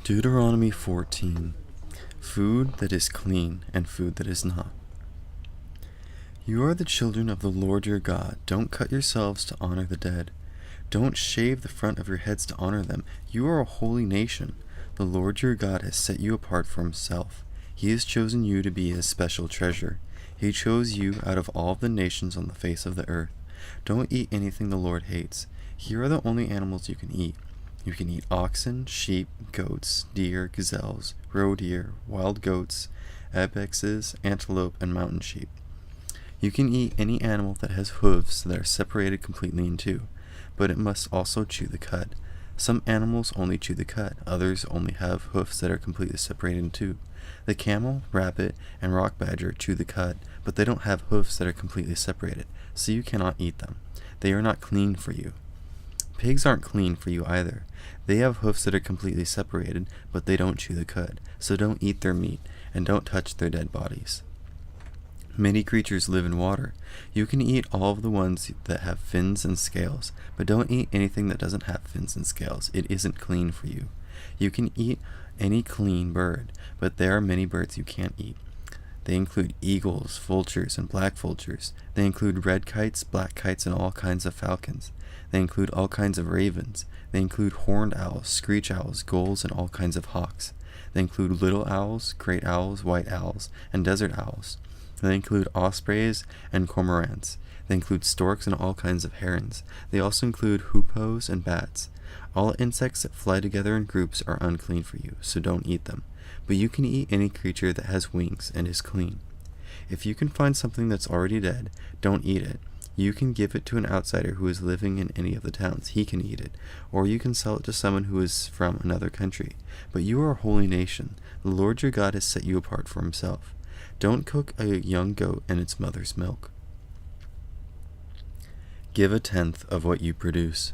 Deuteronomy 14. Food that is clean and food that is not. You are the children of the Lord your God. Don't cut yourselves to honor the dead. Don't shave the front of your heads to honor them. You are a holy nation. The Lord your God has set you apart for himself. He has chosen you to be his special treasure. He chose you out of all the nations on the face of the earth. Don't eat anything the Lord hates. Here are the only animals you can eat. You can eat oxen, sheep, goats, deer, gazelles, roe deer, wild goats, ibexes, antelope, and mountain sheep. You can eat any animal that has hooves that are separated completely in two, but it must also chew the cud. Some animals only chew the cud, others only have hoofs that are completely separated in two. The camel, rabbit, and rock badger chew the cud, but they don't have hoofs that are completely separated, so you cannot eat them. They are not clean for you. Pigs aren't clean for you either. They have hoofs that are completely separated, but they don't chew the cud, so don't eat their meat, and don't touch their dead bodies. Many creatures live in water. You can eat all of the ones that have fins and scales, but don't eat anything that doesn't have fins and scales. It isn't clean for you. You can eat any clean bird, but there are many birds you can't eat. They include eagles, vultures, and black vultures. They include red kites, black kites, and all kinds of falcons. They include all kinds of ravens. They include horned owls, screech owls, gulls, and all kinds of hawks. They include little owls, great owls, white owls, and desert owls. They include ospreys and cormorants. They include storks and all kinds of herons. They also include hoopoes and bats. All insects that fly together in groups are unclean for you, so don't eat them. But you can eat any creature that has wings and is clean. If you can find something that's already dead, don't eat it. You can give it to an outsider who is living in any of the towns. He can eat it. Or you can sell it to someone who is from another country. But you are a holy nation. The Lord your God has set you apart for himself. Don't cook a young goat in its mother's milk. Give a tenth of what you produce.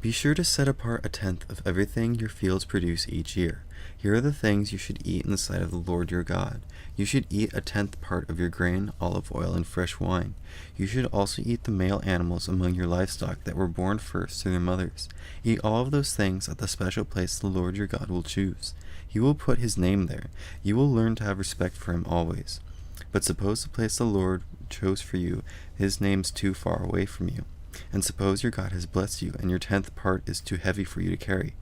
Be sure to set apart a tenth of everything your fields produce each year. Here are the things you should eat in the sight of the Lord your God. You should eat a tenth part of your grain, olive oil, and fresh wine. You should also eat the male animals among your livestock that were born first to their mothers. Eat all of those things at the special place the Lord your God will choose. He will put his name there. You will learn to have respect for him always. But suppose the place the Lord chose for you, his name's too far away from you. And suppose your God has blessed you, and your tenth part is too heavy for you to carry.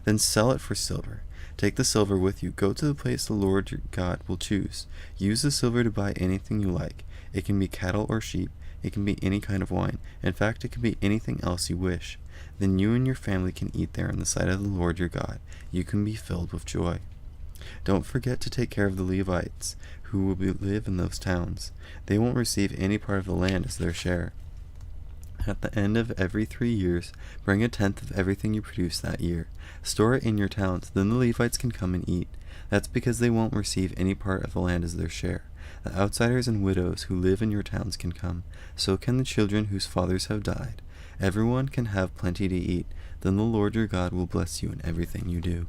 Then sell it for silver. Take the silver with you. Go to the place the Lord your God will choose. Use the silver to buy anything you like. It can be cattle or sheep. It can be any kind of wine. In fact, it can be anything else you wish. Then you and your family can eat there in the sight of the Lord your God. You can be filled with joy. Don't forget to take care of the Levites, who will live in those towns. They won't receive any part of the land as their share. At the end of every 3 years, bring a tenth of everything you produce that year. Store it in your towns, then the Levites can come and eat. That's because they won't receive any part of the land as their share. The outsiders and widows who live in your towns can come. So can the children whose fathers have died. Everyone can have plenty to eat. Then the Lord your God will bless you in everything you do.